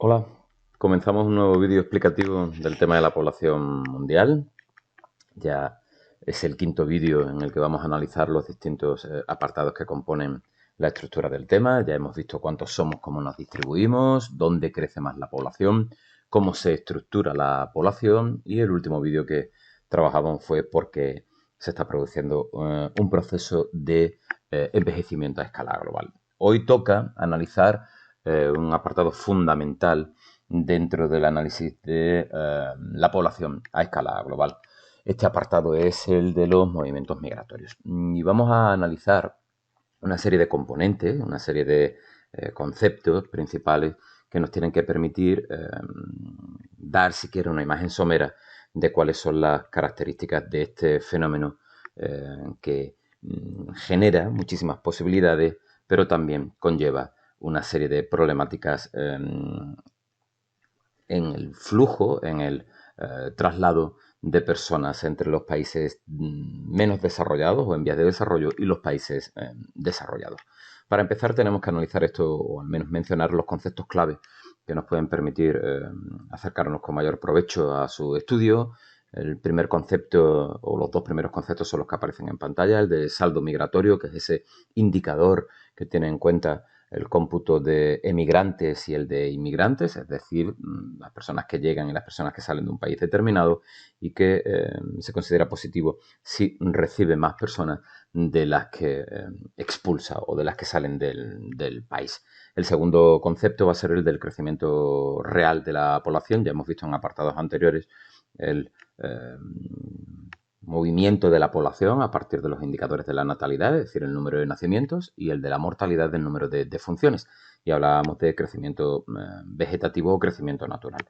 Hola, comenzamos un nuevo vídeo explicativo del tema de la población mundial. Ya es el quinto vídeo en el que vamos a analizar los distintos apartados que componen la estructura del tema. Ya hemos visto cuántos somos, cómo nos distribuimos, dónde crece más la población, cómo se estructura la población y el último vídeo que trabajamos fue por qué se está produciendo un proceso de envejecimiento a escala global. Hoy toca analizar un apartado fundamental dentro del análisis de la población a escala global. Este apartado es el de los movimientos migratorios. Y vamos a analizar una serie de componentes, una serie de conceptos principales que nos tienen que permitir dar siquiera una imagen somera de cuáles son las características de este fenómeno que genera muchísimas posibilidades, pero también conlleva una serie de problemáticas en el flujo, en el traslado de personas entre los países menos desarrollados o en vías de desarrollo y los países desarrollados. Para empezar tenemos que analizar esto o al menos mencionar los conceptos clave que nos pueden permitir acercarnos con mayor provecho a su estudio. El primer concepto o los dos primeros conceptos son los que aparecen en pantalla, el de saldo migratorio, que es ese indicador que tiene en cuenta el cómputo de emigrantes y el de inmigrantes, es decir, las personas que llegan y las personas que salen de un país determinado y que se considera positivo si recibe más personas de las que expulsa o de las que salen del país. El segundo concepto va a ser el del crecimiento real de la población. Ya hemos visto en apartados anteriores el movimiento de la población a partir de los indicadores de la natalidad, es decir, el número de nacimientos, y el de la mortalidad del número de defunciones. Y hablábamos de crecimiento vegetativo o crecimiento natural.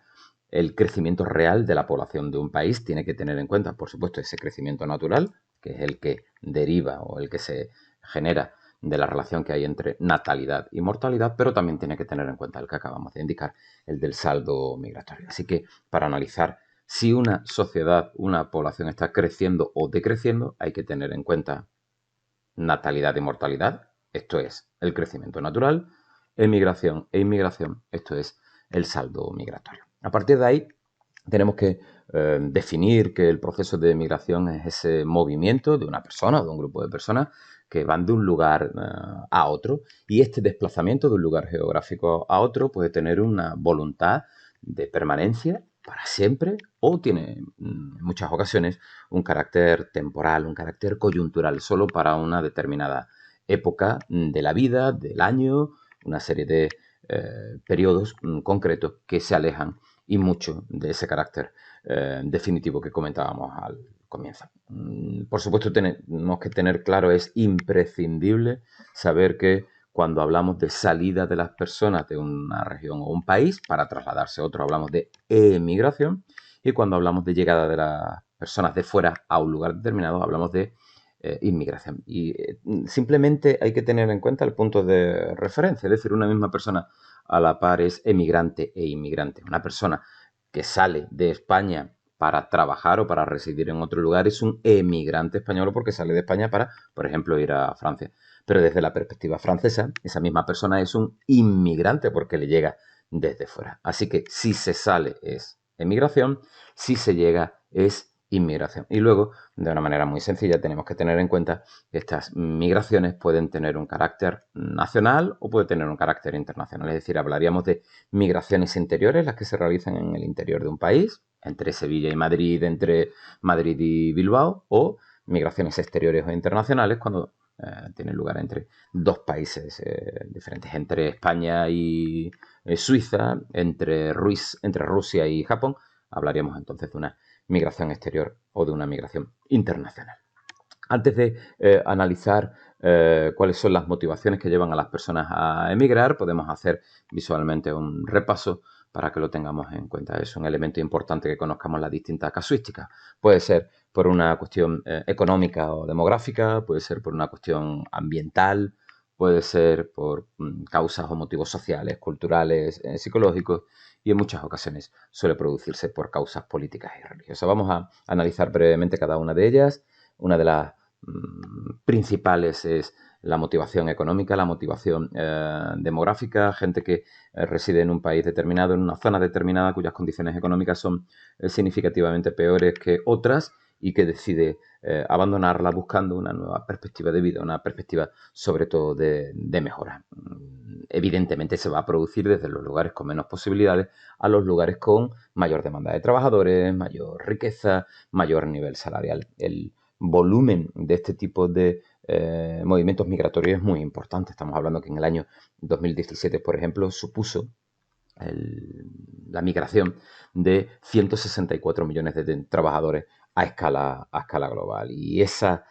El crecimiento real de la población de un país tiene que tener en cuenta, por supuesto, ese crecimiento natural, que es el que deriva o el que se genera de la relación que hay entre natalidad y mortalidad, pero también tiene que tener en cuenta el que acabamos de indicar, el del saldo migratorio. Así que para analizar si una sociedad, una población está creciendo o decreciendo, hay que tener en cuenta natalidad y mortalidad, esto es el crecimiento natural, emigración e inmigración, esto es el saldo migratorio. A partir de ahí tenemos que definir que el proceso de migración es ese movimiento de una persona o de un grupo de personas que van de un lugar a otro, y este desplazamiento de un lugar geográfico a otro puede tener una voluntad de permanencia para siempre o tiene en muchas ocasiones un carácter temporal, un carácter coyuntural, solo para una determinada época de la vida, del año, una serie de periodos concretos que se alejan y mucho de ese carácter definitivo que comentábamos al comienzo. Por supuesto, tenemos que tener claro, es imprescindible saber que cuando hablamos de salida de las personas de una región o un país para trasladarse a otro, hablamos de emigración, y cuando hablamos de llegada de las personas de fuera a un lugar determinado, hablamos de inmigración. Y simplemente hay que tener en cuenta el punto de referencia, es decir, una misma persona a la par es emigrante e inmigrante. Una persona que sale de España para trabajar o para residir en otro lugar es un emigrante español porque sale de España para, por ejemplo, ir a Francia. Pero desde la perspectiva francesa, esa misma persona es un inmigrante porque le llega desde fuera. Así que si se sale es emigración, si se llega es inmigración. Y luego, de una manera muy sencilla, tenemos que tener en cuenta que estas migraciones pueden tener un carácter nacional o puede tener un carácter internacional. Es decir, hablaríamos de migraciones interiores, las que se realizan en el interior de un país, entre Sevilla y Madrid, entre Madrid y Bilbao, o migraciones exteriores o internacionales cuando tienen lugar entre dos países diferentes, entre España y Suiza, entre Rusia y Japón. Hablaríamos entonces de una migración exterior o de una migración internacional. Antes de analizar cuáles son las motivaciones que llevan a las personas a emigrar, podemos hacer visualmente un repaso para que lo tengamos en cuenta. Es un elemento importante que conozcamos las distintas casuísticas. Puede ser por una cuestión económica o demográfica, puede ser por una cuestión ambiental, puede ser por causas o motivos sociales, culturales, psicológicos, y en muchas ocasiones suele producirse por causas políticas y religiosas. Vamos a analizar brevemente cada una de ellas. Una de las principales es la motivación económica, la motivación demográfica, gente que reside en un país determinado, en una zona determinada, cuyas condiciones económicas son significativamente peores que otras y que decide abandonarla buscando una nueva perspectiva de vida, una perspectiva sobre todo de mejora. Evidentemente se va a producir desde los lugares con menos posibilidades a los lugares con mayor demanda de trabajadores, mayor riqueza, mayor nivel salarial. El volumen de este tipo de movimientos migratorios es muy importante. Estamos hablando que en el año 2017, por ejemplo, supuso la migración de 164 millones de trabajadores a escala global. Y esa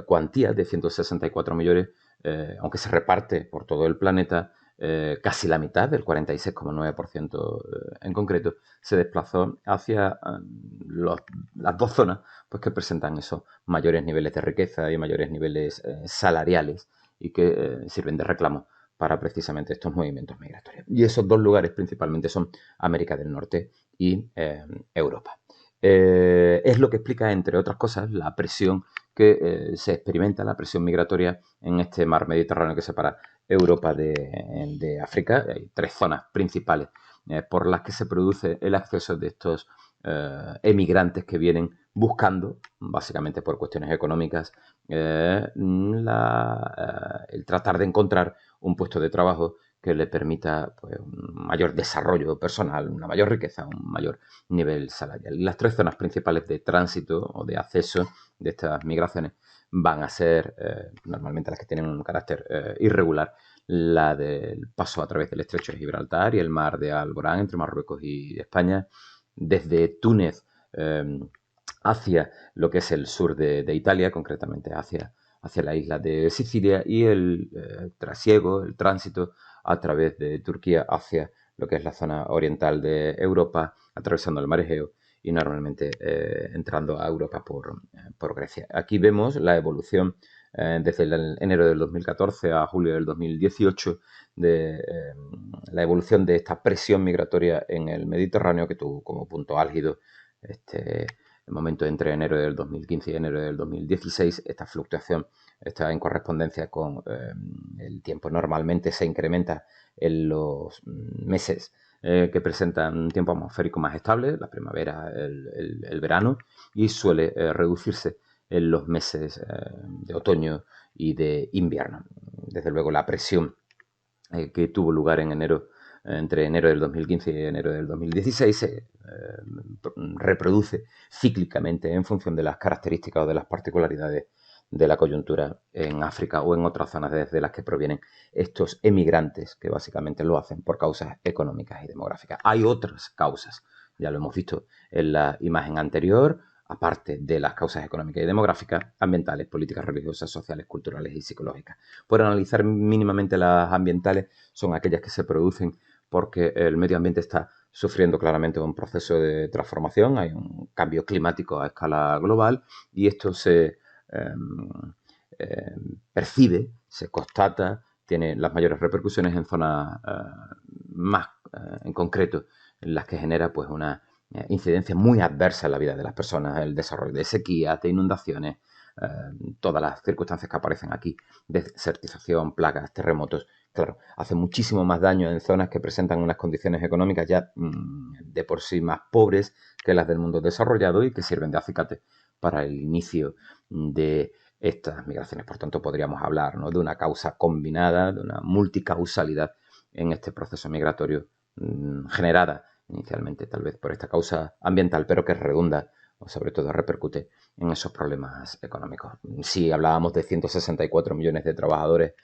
cuantía de 164 millones, aunque se reparte por todo el planeta, casi la mitad, del 46,9% en concreto, se desplazó hacia las dos zonas pues, que presentan esos mayores niveles de riqueza y mayores niveles salariales y que sirven de reclamo para precisamente estos movimientos migratorios. Y esos dos lugares principalmente son América del Norte y Europa. Es lo que explica, entre otras cosas, la presión que se experimenta, la presión migratoria en este mar Mediterráneo que separa Europa de África. Hay tres zonas principales por las que se produce el acceso de estos emigrantes que vienen buscando, básicamente por cuestiones económicas, el tratar de encontrar un puesto de trabajo que le permita pues, un mayor desarrollo personal, una mayor riqueza, un mayor nivel salarial. Y las tres zonas principales de tránsito o de acceso de estas migraciones van a ser normalmente las que tienen un carácter irregular, la del paso a través del Estrecho de Gibraltar y el mar de Alborán entre Marruecos y España, desde Túnez hacia lo que es el sur de Italia, concretamente hacia la isla de Sicilia, y el trasiego, el tránsito a través de Turquía hacia lo que es la zona oriental de Europa, atravesando el mar Egeo y normalmente entrando a Europa por Grecia. Aquí vemos la evolución desde el enero del 2014 a julio del 2018 de la evolución de esta presión migratoria en el Mediterráneo, que tuvo como punto álgido el momento entre enero del 2015 y enero del 2016. Esta fluctuación está en correspondencia con el tiempo. Normalmente se incrementa en los meses que presentan un tiempo atmosférico más estable, la primavera, el verano, y suele reducirse en los meses de otoño y de invierno. Desde luego la presión que tuvo lugar en enero, entre enero del 2015 y enero del 2016, se reproduce cíclicamente en función de las características o de las particularidades de la coyuntura en África o en otras zonas desde las que provienen estos emigrantes, que básicamente lo hacen por causas económicas y demográficas. Hay otras causas, ya lo hemos visto en la imagen anterior, aparte de las causas económicas y demográficas, ambientales, políticas religiosas, sociales, culturales y psicológicas. Por analizar mínimamente las ambientales, son aquellas que se producen porque el medio ambiente está sufriendo claramente un proceso de transformación, hay un cambio climático a escala global y esto se percibe, se constata, tiene las mayores repercusiones en zonas más en concreto, en las que genera pues una incidencia muy adversa en la vida de las personas, el desarrollo de sequías, de inundaciones, todas las circunstancias que aparecen aquí, desertización, plagas, terremotos, claro, hace muchísimo más daño en zonas que presentan unas condiciones económicas ya de por sí más pobres que las del mundo desarrollado y que sirven de acicate para el inicio de estas migraciones. Por tanto, podríamos hablar, ¿no?, de una causa combinada, de una multicausalidad en este proceso migratorio generada inicialmente tal vez por esta causa ambiental, pero que redunda o sobre todo repercute en esos problemas económicos. Si hablábamos de 164 millones de trabajadores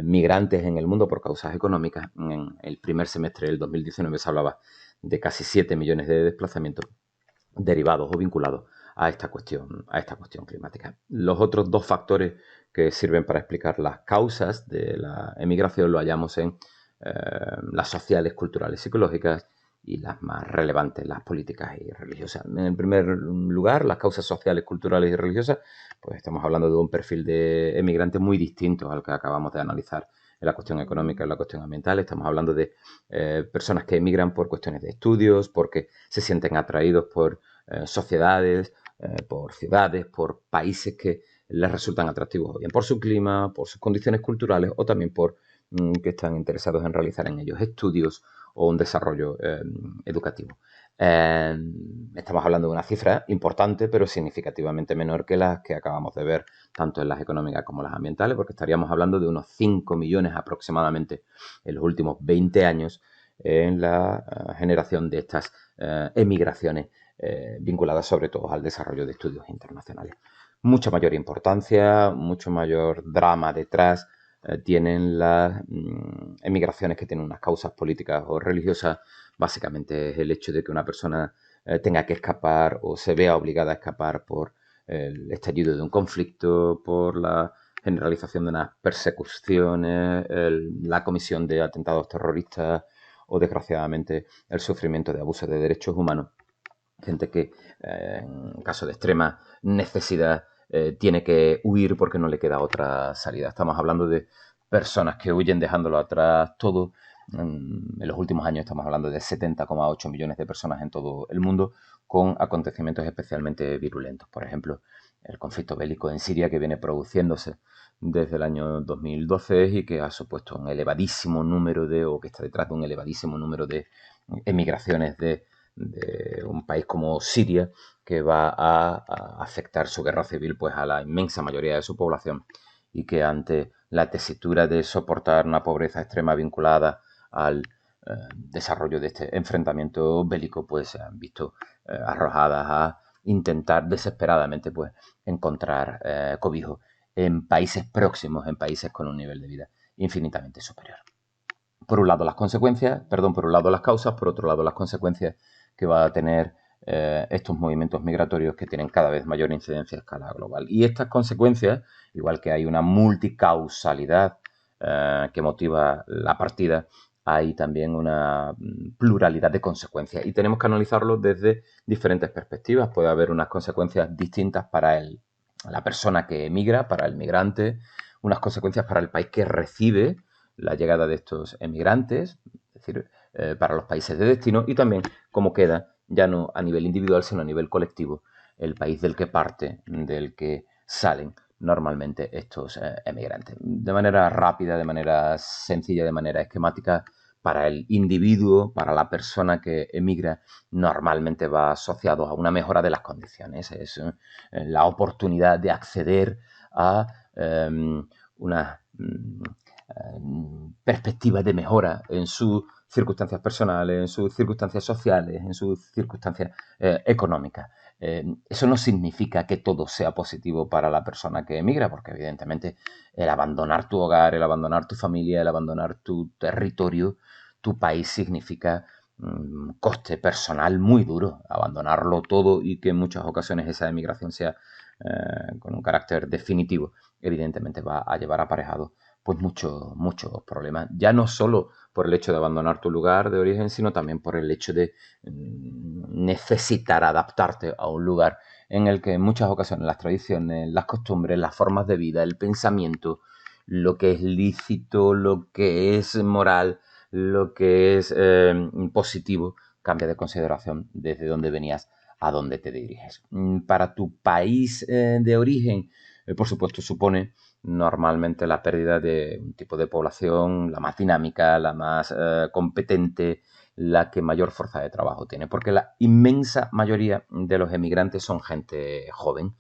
migrantes en el mundo por causas económicas, en el primer semestre del 2019 se hablaba de casi 7 millones de desplazamientos derivados o vinculados a esta cuestión climática. Los otros dos factores que sirven para explicar las causas de la emigración lo hallamos en las sociales, culturales, psicológicas y las más relevantes, las políticas y religiosas. En el primer lugar, las causas sociales, culturales y religiosas, pues estamos hablando de un perfil de emigrante muy distinto al que acabamos de analizar en la cuestión económica, en la cuestión ambiental. Estamos hablando de personas que emigran por cuestiones de estudios, porque se sienten atraídos por sociedades, por ciudades, por países que les resultan atractivos, o bien por su clima, por sus condiciones culturales o también por que están interesados en realizar en ellos estudios o un desarrollo educativo. Estamos hablando de una cifra importante, pero significativamente menor que las que acabamos de ver, tanto en las económicas como las ambientales, porque estaríamos hablando de unos 5 millones aproximadamente en los últimos 20 años en la generación de estas emigraciones vinculadas sobre todo al desarrollo de estudios internacionales. Mucha mayor importancia, mucho mayor drama detrás tienen las emigraciones que tienen unas causas políticas o religiosas. Básicamente es el hecho de que una persona tenga que escapar o se vea obligada a escapar por el estallido de un conflicto, por la generalización de unas persecuciones, la comisión de atentados terroristas o, desgraciadamente, el sufrimiento de abusos de derechos humanos. Gente que, en caso de extrema necesidad, tiene que huir porque no le queda otra salida. Estamos hablando de personas que huyen dejándolo atrás todo. En los últimos años estamos hablando de 70,8 millones de personas en todo el mundo, con acontecimientos especialmente virulentos. Por ejemplo, el conflicto bélico en Siria, que viene produciéndose desde el año 2012 y que ha supuesto un elevadísimo número o que está detrás de un elevadísimo número de emigraciones de un país como Siria, que va a afectar su guerra civil pues a la inmensa mayoría de su población, y que ante la tesitura de soportar una pobreza extrema vinculada al desarrollo de este enfrentamiento bélico, pues se han visto arrojadas a intentar desesperadamente pues encontrar cobijo en países próximos, en países con un nivel de vida infinitamente superior. Por un lado por un lado las causas, por otro lado las consecuencias que va a tener estos movimientos migratorios, que tienen cada vez mayor incidencia a escala global. Y estas consecuencias, igual que hay una multicausalidad que motiva la partida, hay también una pluralidad de consecuencias y tenemos que analizarlo desde diferentes perspectivas. Puede haber unas consecuencias distintas para la persona que emigra, para el migrante, unas consecuencias para el país que recibe la llegada de estos emigrantes, es decir, para los países de destino, y también cómo queda, ya no a nivel individual, sino a nivel colectivo, el país del que parte, del que salen normalmente estos emigrantes. De manera rápida, de manera sencilla, de manera esquemática, para el individuo, para la persona que emigra, normalmente va asociado a una mejora de las condiciones. Es la oportunidad de acceder a una perspectiva de mejora en sus circunstancias personales, en sus circunstancias sociales, en sus circunstancias económicas. Eso no significa que todo sea positivo para la persona que emigra, porque evidentemente el abandonar tu hogar, el abandonar tu familia, el abandonar tu territorio, tu país, significa coste personal muy duro, abandonarlo todo, y que en muchas ocasiones esa emigración sea con un carácter definitivo, evidentemente va a llevar aparejado pues muchos problemas, ya no solo por el hecho de abandonar tu lugar de origen, sino también por el hecho de necesitar adaptarte a un lugar en el que en muchas ocasiones las tradiciones, las costumbres, las formas de vida, el pensamiento, lo que es lícito, lo que es moral, lo que es positivo, cambia de consideración desde donde venías a donde te diriges. Para tu país de origen, por supuesto, supone normalmente la pérdida de un tipo de población, la más dinámica, la más competente, la que mayor fuerza de trabajo tiene, porque la inmensa mayoría de los emigrantes son gente joven,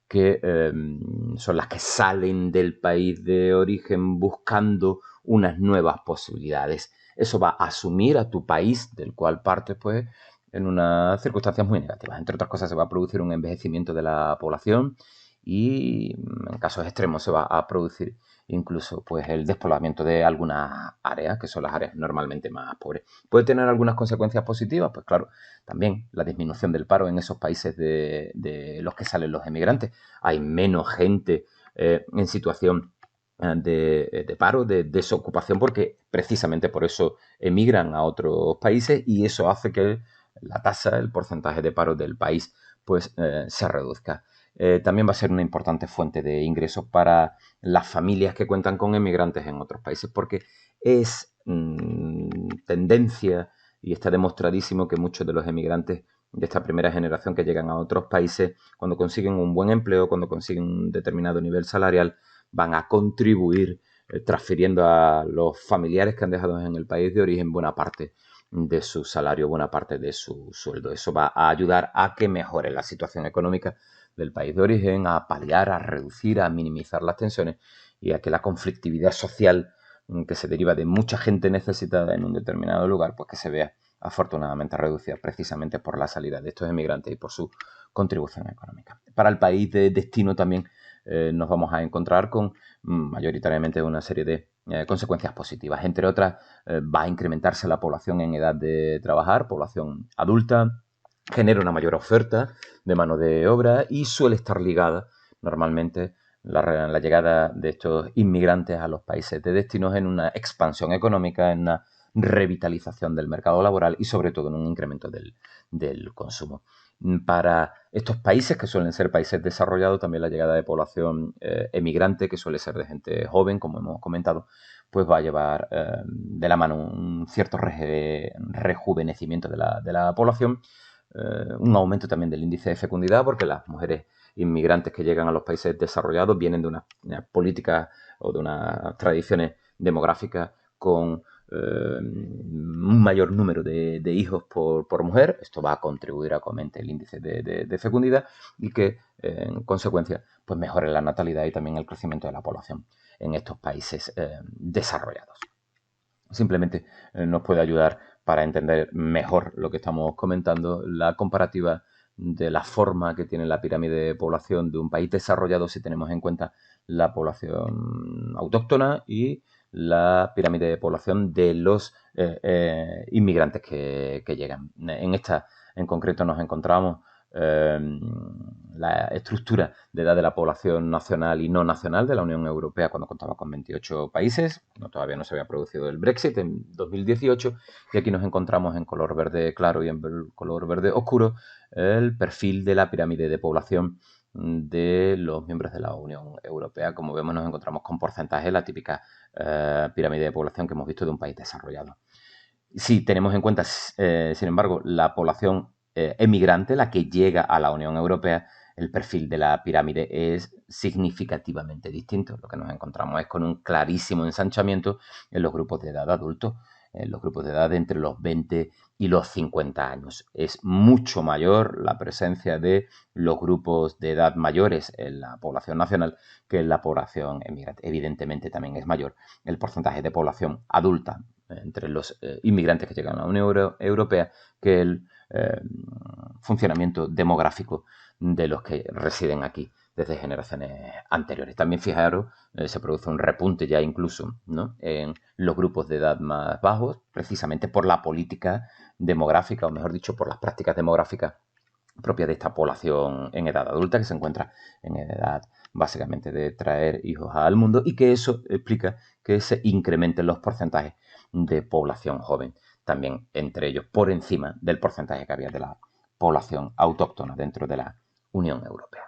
que son las que salen del país de origen buscando unas nuevas posibilidades. Eso va a asumir a tu país del cual partes, pues, en unas circunstancias muy negativas. Entre otras cosas, se va a producir un envejecimiento de la población y, en casos extremos, se va a producir incluso pues el despoblamiento de algunas áreas, que son las áreas normalmente más pobres. ¿Puede tener algunas consecuencias positivas? Pues claro, también la disminución del paro en esos países de los que salen los emigrantes. Hay menos gente en situación de paro, de desocupación, porque precisamente por eso emigran a otros países, y eso hace que la tasa, el porcentaje de paro del país, pues se reduzca. También va a ser una importante fuente de ingresos para las familias que cuentan con emigrantes en otros países, porque es tendencia y está demostradísimo que muchos de los emigrantes de esta primera generación que llegan a otros países, cuando consiguen un buen empleo, cuando consiguen un determinado nivel salarial, van a contribuir transfiriendo a los familiares que han dejado en el país de origen buena parte de su salario, buena parte de su sueldo. Eso va a ayudar a que mejore la situación económica del país de origen, a paliar, a reducir, a minimizar las tensiones y a que la conflictividad social que se deriva de mucha gente necesitada en un determinado lugar, pues que se vea afortunadamente reducida precisamente por la salida de estos emigrantes y por su contribución económica. Para el país de destino también nos vamos a encontrar con mayoritariamente una serie de consecuencias positivas. Entre otras, va a incrementarse la población en edad de trabajar, población adulta, genera una mayor oferta de mano de obra y suele estar ligada normalmente la llegada de estos inmigrantes a los países de destinos en una expansión económica, en una revitalización del mercado laboral y sobre todo en un incremento del consumo. Para estos países, que suelen ser países desarrollados, también la llegada de población emigrante, que suele ser de gente joven, como hemos comentado, pues va a llevar de la mano un cierto rejuvenecimiento de la población, un aumento también del índice de fecundidad, porque las mujeres inmigrantes que llegan a los países desarrollados vienen de una política o de unas tradiciones demográficas con un mayor número de hijos por mujer. Esto va a contribuir a que aumente el índice de fecundidad y que, en consecuencia, pues mejore la natalidad y también el crecimiento de la población en estos países desarrollados. Simplemente nos puede ayudar para entender mejor lo que estamos comentando, la comparativa de la forma que tiene la pirámide de población de un país desarrollado si tenemos en cuenta la población autóctona y la pirámide de población de los inmigrantes que llegan. En esta en concreto nos encontramos la estructura de edad de la población nacional y no nacional de la Unión Europea cuando contaba con 28 países. Todavía no se había producido el Brexit en 2018 y aquí nos encontramos en color verde claro y en color verde oscuro el perfil de la pirámide de población de los miembros de la Unión Europea. Como vemos, nos encontramos con porcentaje, la típica pirámide de población que hemos visto de un país desarrollado. Si tenemos en cuenta, sin embargo, la población emigrante, la que llega a la Unión Europea, el perfil de la pirámide es significativamente distinto. Lo que nos encontramos es con un clarísimo ensanchamiento en los grupos de edad adultos, en los grupos de edad entre los 20 y los 50 años. Es mucho mayor la presencia de los grupos de edad mayores en la población nacional que en la población emigrante. Evidentemente también es mayor el porcentaje de población adulta entre los inmigrantes que llegan a la Unión Europea que el funcionamiento demográfico de los que residen aquí desde generaciones anteriores. También fijaros, se produce un repunte ya incluso, ¿no?, en los grupos de edad más bajos, precisamente por la política demográfica, o mejor dicho, por las prácticas demográficas propias de esta población en edad adulta, que se encuentra en edad básicamente de traer hijos al mundo, y que eso explica que se incrementen los porcentajes de población joven, también entre ellos por encima del porcentaje que había de la población autóctona dentro de la Unión Europea.